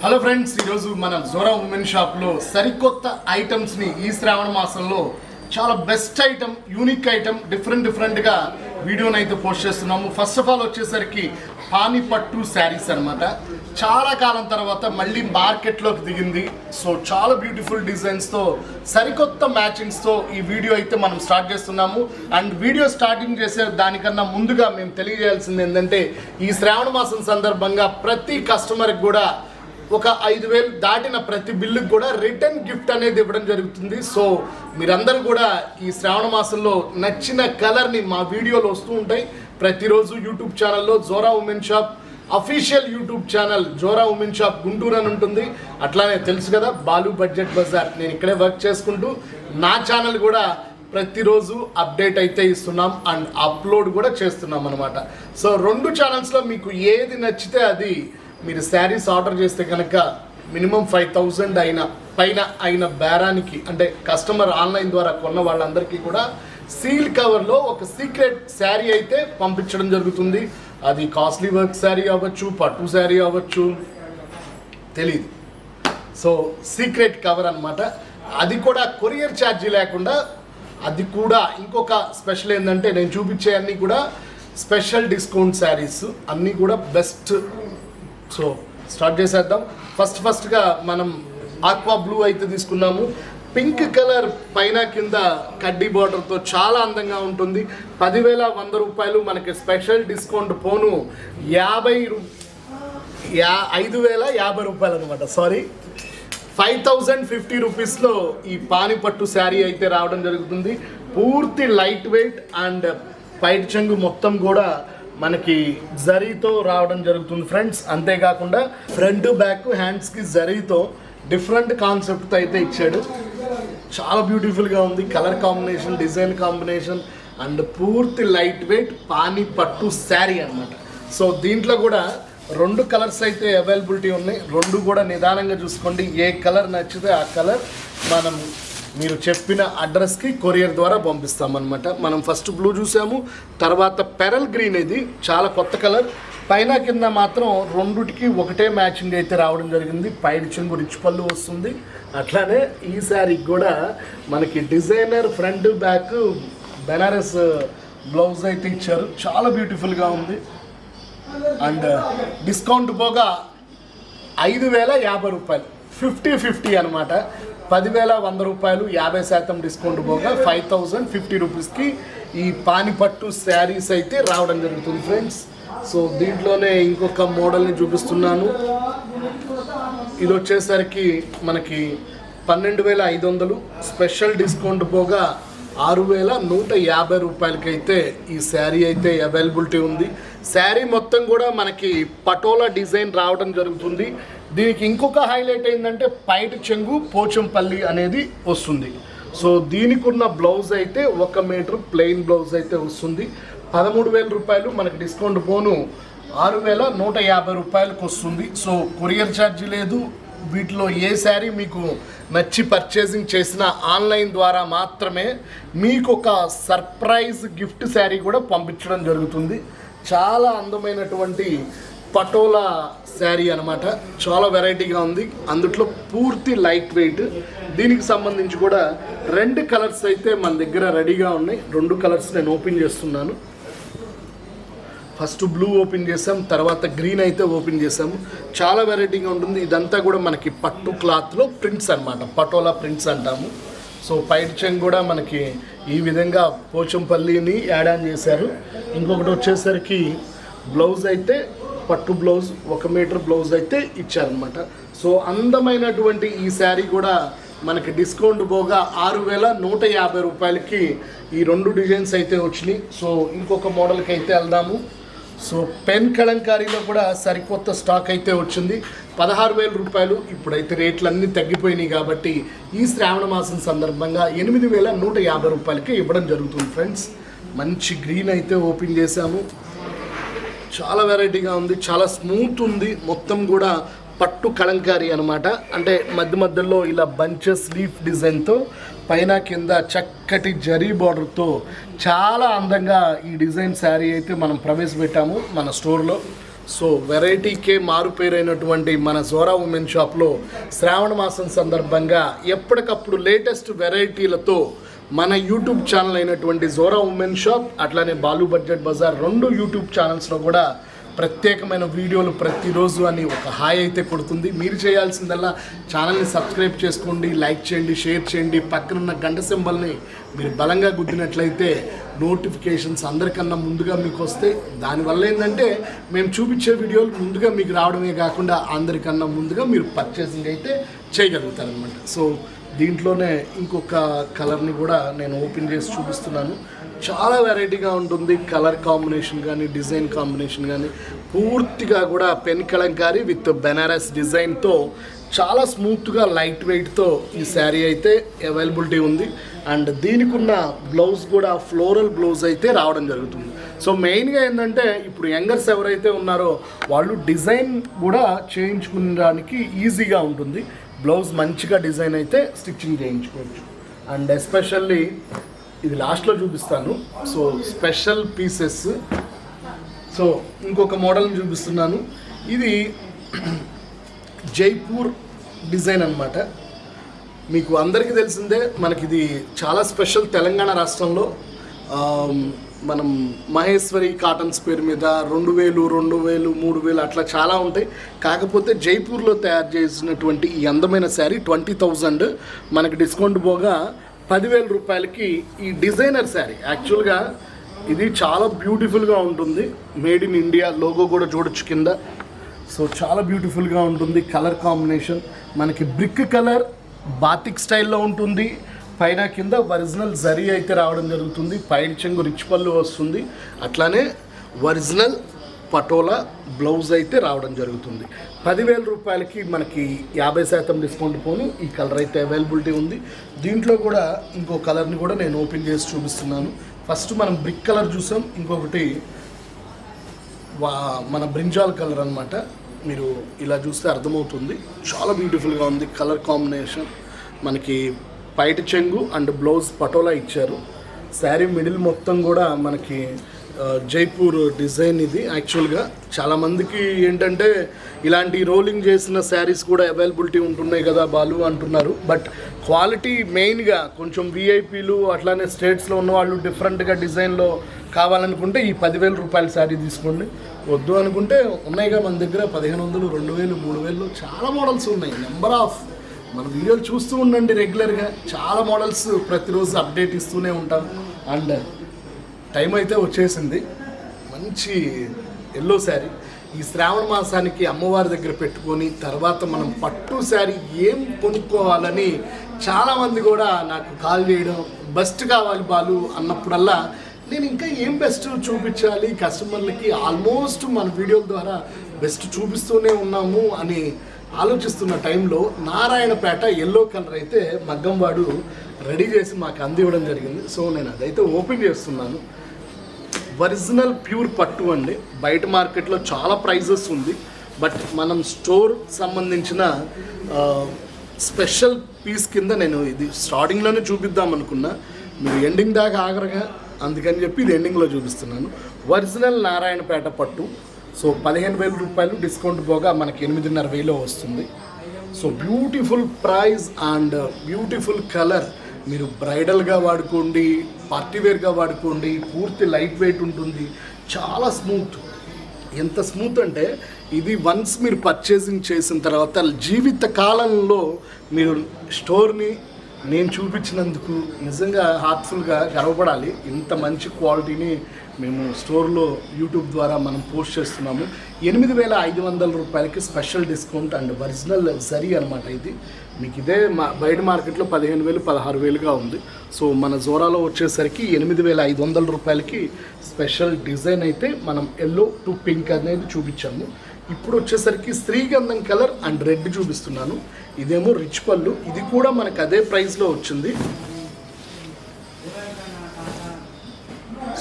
Hello friends, ఈరోజు మన Zora women షాప్లో సరికొత్త ఐటమ్స్ని ఈ శ్రావణ మాసంలో చాలా బెస్ట్ ఐటమ్, యూనిక్ ఐటమ్, డిఫరెంట్గా వీడియోని అయితే పోస్ట్ చేస్తున్నాము. ఫస్ట్ ఆఫ్ ఆల్ వచ్చేసరికి పాని పట్టు శారీస్ అనమాట. చాలా కాలం తర్వాత మళ్ళీ మార్కెట్లోకి దిగింది. సో చాలా బ్యూటిఫుల్ డిజైన్స్తో, సరికొత్త మ్యాచింగ్స్తో ఈ వీడియో అయితే మనం స్టార్ట్ చేస్తున్నాము. అండ్ వీడియో స్టార్టింగ్ చేసే దానికన్నా ముందుగా మేము తెలియజేయాల్సింది ఏంటంటే, ఈ శ్రావణ మాసం సందర్భంగా ప్రతి కస్టమర్కి కూడా ఒక 5,000 దాటిన ప్రతి బిల్లుకి కూడా రిటర్న్ గిఫ్ట్ అనేది ఇవ్వడం జరుగుతుంది. సో మీరందరూ కూడా ఈ శ్రావణ మాసంలో నచ్చిన కలర్ని మా వీడియోలు వస్తూ ఉంటాయి. ప్రతిరోజు యూట్యూబ్ ఛానల్లో Zora women shop official YouTube channel Zora women shop Guntur అని ఉంటుంది. అట్లానే తెలుసు కదా, బాలు బడ్జెట్ బజార్. నేను ఇక్కడే వర్క్ చేసుకుంటూ నా ఛానల్ కూడా ప్రతిరోజు అప్డేట్ అయితే ఇస్తున్నాం అండ్ అప్లోడ్ కూడా చేస్తున్నాం అనమాట. సో 2 ఛానల్స్లో మీకు ఏది నచ్చితే అది మీరు శారీస్ ఆర్డర్ చేస్తే కనుక మినిమం 5,000 పైన అయిన బేరానికి, అంటే కస్టమర్ ఆన్లైన్ ద్వారా కొన్న వాళ్ళందరికీ కూడా సీల్ కవర్లో ఒక సీక్రెట్ శారీ అయితే పంపించడం జరుగుతుంది. అది కాస్ట్లీ వర్క్ శారీ అవ్వచ్చు, పట్టు శారీ అవ్వచ్చు, తెలీదు. సో సీక్రెట్ కవర్ అనమాట. అది కూడా కొరియర్ ఛార్జీ లేకుండా. అది కూడా ఇంకొక స్పెషల్ ఏంటంటే, నేను చూపించే అన్నీ కూడా స్పెషల్ డిస్కౌంట్ శారీస్, అన్నీ కూడా బెస్ట్. సో స్టార్ట్ చేసేద్దాం. ఫస్ట్గా మనం ఆక్వా బ్లూ అయితే తీసుకున్నాము. పింక్ కలర్ పైన కింద కడ్డీ బార్డర్తో చాలా అందంగా ఉంటుంది. 10,100 రూపాయలు మనకి స్పెషల్ డిస్కౌంట్ పోను 5,050 రూపాయలు అనమాట. సారీ, 5,050 రూపీస్లో ఈ పాని పట్టు శారీ అయితే రావడం జరుగుతుంది. పూర్తి లైట్ వెయిట్ అండ్ పైట్ చెంగు మొత్తం కూడా మనకి జరీతో రావడం జరుగుతుంది ఫ్రెండ్స్. అంతేకాకుండా ఫ్రంట్ బ్యాక్ హ్యాండ్స్కి జరీతో డిఫరెంట్ కాన్సెప్ట్తో అయితే ఇచ్చాడు. చాలా బ్యూటిఫుల్గా ఉంది. Colour combination, design combination and పూర్తి లైట్ వెయిట్ పాని పట్టు శారీ అనమాట. సో దీంట్లో కూడా 2 కలర్స్ అయితే అవైలబిలిటీ ఉన్నాయి. 2 కూడా నిదానంగా చూసుకోండి. ఏ కలర్ నచ్చితే ఆ కలర్ మనం మీరు చెప్పిన అడ్రస్కి కొరియర్ ద్వారా పంపిస్తామన్నమాట. మనం ఫస్ట్ బ్లూ చూసాము, తర్వాత పెరల్ గ్రీన్. ఇది చాలా కొత్త కలర్. పైన కింద మాత్రం 2టికి ఒకటే మ్యాచింగ్ అయితే రావడం జరిగింది. పైన చెంగు రిచ్ పళ్ళు వస్తుంది. అట్లానే ఈ శారీకి కూడా మనకి designer front back Banaras blouse అయితే ఇచ్చారు. చాలా బ్యూటిఫుల్గా ఉంది. అండ్ డిస్కౌంట్ పోగా 5,050 రూపాయలు, 50-50 అనమాట. 10,100 రూపాయలు 50% డిస్కౌంట్ పోగా 5,050 రూపీస్కి ఈ పానిపట్టు శారీస్ అయితే రావడం జరుగుతుంది ఫ్రెండ్స్. సో దీంట్లోనే ఇంకొక మోడల్ని చూపిస్తున్నాను. ఇది వచ్చేసరికి మనకి 12,500, స్పెషల్ డిస్కౌంట్ పోగా 6,150 రూపాయలకి అయితే ఈ శారీ అయితే అవైలబిలిటీ ఉంది. శారీ మొత్తం కూడా మనకి పటోలా డిజైన్ రావడం జరుగుతుంది. దీనికి ఇంకొక హైలైట్ ఏంటంటే పైట చెంగు పోచంపల్లి అనేది వస్తుంది. సో దీనికి ఉన్న బ్లౌజ్ అయితే 1 మీటర్ ప్లెయిన్ బ్లౌజ్ అయితే వస్తుంది. 13,000 రూపాయలు మనకి డిస్కౌంట్ పోను 6,150 రూపాయలకు వస్తుంది. సో కొరియర్ ఛార్జీ లేదు. వీటిలో ఏ శారీ మీకు నచ్చి పర్చేసింగ్ చేసిన ఆన్లైన్ ద్వారా మాత్రమే మీకు ఒక సర్ప్రైజ్ గిఫ్ట్ శారీ కూడా పంపించడం జరుగుతుంది. చాలా అందమైనటువంటి పటోలా శారీ అనమాట. చాలా వెరైటీగా ఉంది. అందుట్లో పూర్తి లైట్ వెయిట్. దీనికి సంబంధించి కూడా 2 కలర్స్ అయితే మన దగ్గర రెడీగా ఉన్నాయి. 2 కలర్స్ నేను ఓపెన్ చేస్తున్నాను. ఫస్ట్ బ్లూ ఓపెన్ చేసాం, తర్వాత గ్రీన్ అయితే ఓపెన్ చేసాము. చాలా వెరైటీగా ఉంటుంది. ఇదంతా కూడా మనకి పట్టు క్లాత్లో ప్రింట్స్ అనమాట, పటోలా ప్రింట్స్ అంటాము. సో పైట్ చెంగ్ కూడా మనకి ఈ విధంగా పోచంపల్లిని యాడ్ ఆన్ చేశారు. ఇంకొకటి వచ్చేసరికి బ్లౌజ్ అయితే పట్టు బ్లౌజ్, 1 మీటర్ బ్లౌజ్ అయితే ఇచ్చారనమాట. సో అందమైనటువంటి ఈ శారీ కూడా మనకి డిస్కౌంట్ పోగా 6,150 రూపాయలకి ఈ 2 డిజైన్స్ అయితే వచ్చినాయి. సో ఇంకొక మోడల్కి అయితే వెళ్దాము. సో పెన్ కలంకారీలో కూడా సరికొత్త స్టాక్ అయితే వచ్చింది. 16,000 రూపాయలు. ఇప్పుడైతే రేట్లు అన్నీ తగ్గిపోయినాయి కాబట్టి ఈ శ్రావణ మాసం సందర్భంగా 8,150 రూపాయలకి ఇవ్వడం జరుగుతుంది ఫ్రెండ్స్. మంచి గ్రీన్ అయితే ఓపెన్ చేశాము. చాలా వెరైటీగా ఉంది, చాలా స్మూత్ ఉంది. మొత్తం కూడా పట్టు కలంకారీ అనమాట. అంటే మధ్యలో ఇలా బంచెస్ లీఫ్ డిజైన్తో పైన కింద చక్కటి జరీ బార్డర్తో చాలా అందంగా ఈ డిజైన్ శారీ అయితే మనం ప్రవేశపెట్టాము మన స్టోర్లో. సో వెరైటీకే మారుపేరైనటువంటి మన జోరా ఉమెన్ షాప్లో శ్రావణ మాసం సందర్భంగా ఎప్పటికప్పుడు లేటెస్ట్ వెరైటీలతో మన యూట్యూబ్ ఛానల్ అయినటువంటి జోరా ఉమెన్ షాప్ అట్లానే బాలు బడ్జెట్ బజార్ 2 యూట్యూబ్ ఛానల్స్లో కూడా ప్రత్యేకమైన వీడియోలు ప్రతిరోజు అని ఒక హాయ్ అయితే కొడుతుంది. మీరు చేయాల్సిందల్లా ఛానల్ని సబ్స్క్రైబ్ చేసుకోండి, లైక్ చేయండి, షేర్ చేయండి. పక్కనున్న గంట సింబల్ని మీరు బలంగా గుద్దినట్లయితే నోటిఫికేషన్స్ అందరికన్నా ముందుగా మీకు వస్తాయి. దానివల్ల ఏంటంటే మేము చూపించే వీడియోలు ముందుగా మీకు రావడమే కాకుండా అందరికన్నా ముందుగా మీరు పర్చేసింగ్ అయితే చేయగలుగుతారనమాట. సో దీంట్లోనే ఇంకొక కలర్ని కూడా నేను ఓపెన్ చేసి చూపిస్తున్నాను. చాలా వెరైటీగా ఉంటుంది. కలర్ కాంబినేషన్ కానీ డిజైన్ కాంబినేషన్ కానీ పూర్తిగా కూడా పెన్ కలంకారీ విత్ బెనారస్ డిజైన్తో చాలా స్మూత్గా లైట్ వెయిట్తో ఈ శారీ అయితే అవైలబిలిటీ ఉంది. అండ్ దీనికి ఉన్న బ్లౌజ్ కూడా ఫ్లోరల్ బ్లౌజ్ అయితే రావడం జరుగుతుంది. సో మెయిన్గా ఏంటంటే ఇప్పుడు యంగర్స్ ఎవరైతే ఉన్నారో వాళ్ళు డిజైన్ కూడా చేయించుకోవడానికి ఈజీగా ఉంటుంది. బ్లౌజ్ మంచిగా డిజైన్ అయితే స్టిచ్చింగ్ చేయించుకోవచ్చు. అండ్ ఎస్పెషల్లీ ఇది లాస్ట్లో చూపిస్తాను. So special pieces. సో ఇంకొక మోడల్ని చూపిస్తున్నాను. ఇది జైపూర్ డిజైన్ అన్నమాట. మీకు అందరికీ తెలిసిందే, మనకి ఇది చాలా స్పెషల్. తెలంగాణ రాష్ట్రంలో మనం మహేశ్వరి కాటన్స్ పేరు మీద 2000, 2000, 3000 అట్లా చాలా ఉంటాయి. కాకపోతే జైపూర్లో తయారు చేసినటువంటి ఈ అందమైన శారీ 20,000 మనకి డిస్కౌంట్ పోగా 10,000 రూపాయలకి ఈ డిజైనర్ శారీ. యాక్చువల్గా ఇది చాలా బ్యూటిఫుల్గా ఉంటుంది. మేడ్ ఇన్ ఇండియా లోగో కూడా చూడొచ్చు కింద. సో చాలా బ్యూటిఫుల్గా ఉంటుంది. కలర్ కాంబినేషన్ మనకి బ్రిక్ కలర్ బాతిక్ స్టైల్లో ఉంటుంది. పైన కింద ఒరిజినల్ జరీ అయితే రావడం జరుగుతుంది. పైన చెంగు రిచ్ పళ్ళు వస్తుంది. అట్లానే ఒరిజినల్ పటోలా బ్లౌజ్ అయితే రావడం జరుగుతుంది. 10,000 రూపాయలకి మనకి 50% డిస్కౌంట్ పోను ఈ కలర్ అయితే అవైలబిలిటీ ఉంది. దీంట్లో కూడా ఇంకో కలర్ని కూడా నేను ఓపెన్ చేసి చూపిస్తున్నాను. ఫస్ట్ మనం బ్రిక్ కలర్ చూసాం, ఇంకొకటి మన బ్రింజాల్ కలర్ అనమాట. మీరు ఇలా చూస్తే అర్థమవుతుంది. చాలా బ్యూటిఫుల్గా ఉంది కలర్ కాంబినేషన్. మనకి పైట చెంగు అండ్ బ్లౌజ్ పటోలా ఇచ్చారు. శారీ మిడిల్ మొత్తం కూడా మనకి జైపూర్ డిజైన్. ఇది యాక్చువల్గా చాలామందికి ఏంటంటే ఇలాంటి రోలింగ్ చేసిన శారీస్ కూడా అవైలబిలిటీ ఉంటున్నాయి కదా బాలు అంటున్నారు. బట్ క్వాలిటీ మెయిన్గా కొంచెం విఐపీలు అట్లానే స్టేట్స్లో ఉన్న వాళ్ళు డిఫరెంట్గా డిజైన్లో కావాలనుకుంటే ఈ 10,000 రూపాయల శారీ తీసుకోండి. వద్దు అనుకుంటే ఉన్నాయిగా మన దగ్గర 1,500, 2,000, 3,000 చాలా మోడల్స్ ఉన్నాయి. నెంబర్ ఆఫ్ మన వీడియోలు చూస్తూ ఉండండి రెగ్యులర్గా. చాలా మోడల్స్ ప్రతిరోజు అప్డేట్ ఇస్తూనే ఉంటాం. అండ్ టైం అయితే వచ్చేసింది. మంచి ఎల్లో శారీ ఈ శ్రావణ మాసానికి అమ్మవారి దగ్గర పెట్టుకొని తర్వాత మనం పట్టు శారీ ఏం కొనుక్కోవాలని చాలామంది కూడా నాకు కాల్ చేయడం, బెస్ట్ కావాలి బాలు అన్నప్పుడల్లా నేను ఇంకా ఏం బెస్ట్ చూపించాలి కస్టమర్లకి. ఆల్మోస్ట్ మన వీడియోల ద్వారా బెస్ట్ చూపిస్తూనే ఉన్నాము అని ఆలోచిస్తున్న టైంలో నారాయణపేట ఎల్లో కలర్ అయితే మగ్గంవాడు రెడీ చేసి మాకు అందివ్వడం జరిగింది. సో నేను అదైతే ఓపెన్ చేస్తున్నాను. ఒరిజినల్ ప్యూర్ పట్టు అండి. బయట మార్కెట్లో చాలా ప్రైజెస్ ఉంది. బట్ మనం స్టోర్ సంబంధించిన స్పెషల్ పీస్ కింద నేను ఇది స్టార్టింగ్లోనే చూపిద్దాం అనుకున్నా. మీరు ఎండింగ్ దాకా ఆగరగా, అందుకని చెప్పి ఇది ఎండింగ్లో చూపిస్తున్నాను. ఒరిజినల్ నారాయణపేట పట్టు. సో 15,000 రూపాయలు డిస్కౌంట్ పోగా మనకి 8,500 వస్తుంది. So beautiful price and beautiful colour. మీరు బ్రైడల్గా వాడుకోండి, పార్టీవేర్గా వాడుకోండి. పూర్తి లైట్ వెయిట్ ఉంటుంది. చాలా స్మూత్. ఎంత స్మూత్ అంటే ఇది వన్స్ మీరు పర్చేసింగ్ చేసిన తర్వాత జీవిత కాలంలో మీరు స్టోర్ని నేను చూపించినందుకు నిజంగా హార్ట్ఫుల్గా గర్వపడాలి. ఇంత మంచి క్వాలిటీని మేము స్టోర్లో యూట్యూబ్ ద్వారా మనం పోస్ట్ చేస్తున్నాము. 8,500 రూపాయలకి special discount and original zari అనమాట. ఇది మీకు ఇదే బయట మార్కెట్లో 15,000, 16,000గా ఉంది. సో మన జోరాలో వచ్చేసరికి 8,500 రూపాయలకి స్పెషల్ డిజైన్ అయితే మనం ఎల్లో టు పింక్ అనేది చూపించాము. ఇప్పుడు వచ్చేసరికి శ్రీగంధం కలర్ అండ్ రెడ్ చూపిస్తున్నాను. ఇదేమో రిచ్ పళ్ళు. ఇది కూడా మనకు అదే ప్రైస్లో వచ్చింది.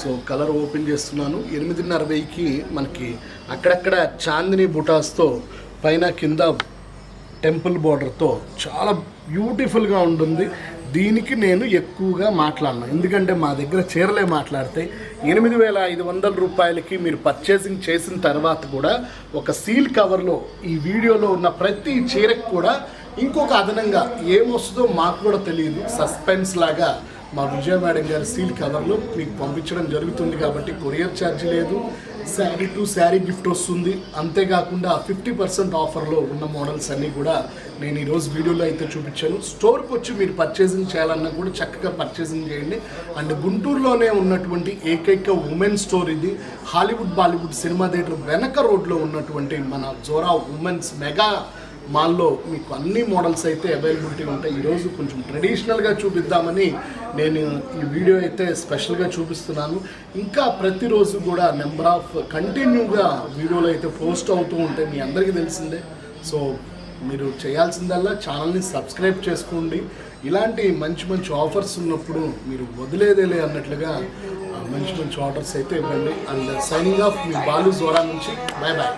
సో కలర్ ఓపెన్ చేస్తున్నాను. 8,500కి మనకి అక్కడక్కడ చాందిని బుటాస్తో పైన కింద టెంపుల్ బార్డర్తో చాలా బ్యూటిఫుల్గా ఉంటుంది. దీనికి నేను ఎక్కువగా మాట్లాడను, ఎందుకంటే మా దగ్గర చీరలే మాట్లాడితే 8,500 రూపాయలకి మీరు పర్చేసింగ్ చేసిన తర్వాత కూడా ఒక సీల్ కవర్లో ఈ వీడియోలో ఉన్న ప్రతి చీరకు కూడా ఇంకొక అదనంగా ఏమొస్తుందో మాకు కూడా తెలియదు, సస్పెన్స్ లాగా మా విజయ మేడం గారి సీల్ కవర్లు మీకు పంపించడం జరుగుతుంది. కాబట్టి కొరియర్ ఛార్జ్ లేదు, శారీ టు శారీ గిఫ్ట్ వస్తుంది. అంతేకాకుండా 50% ఆఫర్లో ఉన్న మోడల్స్ అన్నీ కూడా నేను ఈరోజు వీడియోలో అయితే చూపించాను. స్టోర్కి వచ్చి మీరు పర్చేసింగ్ చేయాలన్నా కూడా చక్కగా పర్చేసింగ్ చేయండి. అండ్ గుంటూరులోనే ఉన్నటువంటి ఏకైక ఉమెన్ స్టోర్ ఇది. హాలీవుడ్ బాలీవుడ్ సినిమా థియేటర్ వెనక రోడ్లో ఉన్నటువంటి మన జోరా ఉమెన్స్ మెగా మాల్లో మీకు అన్ని మోడల్స్ అయితే అవైలబిలిటీ ఉంటాయి. ఈరోజు కొంచెం ట్రెడిషనల్గా చూపిద్దామని నేను ఈ వీడియో అయితే స్పెషల్గా చూపిస్తున్నాను. ఇంకా ప్రతిరోజు కూడా నెంబర్ ఆఫ్ కంటిన్యూగా వీడియోలు అయితే పోస్ట్ అవుతూ ఉంటాయి, మీ అందరికీ తెలిసిందే. సో మీరు చేయాల్సిందల్లా ఛానల్ని సబ్స్క్రైబ్ చేసుకోండి. ఇలాంటి మంచి మంచి ఆఫర్స్ ఉన్నప్పుడు మీరు వదిలేదేలే అన్నట్లుగా మంచి మంచి ఆర్డర్స్ అయితే ఇవ్వండి. అండ్ సైనింగ్ ఆఫ్ మీ బాలు జోరా నుంచి. Bye bye.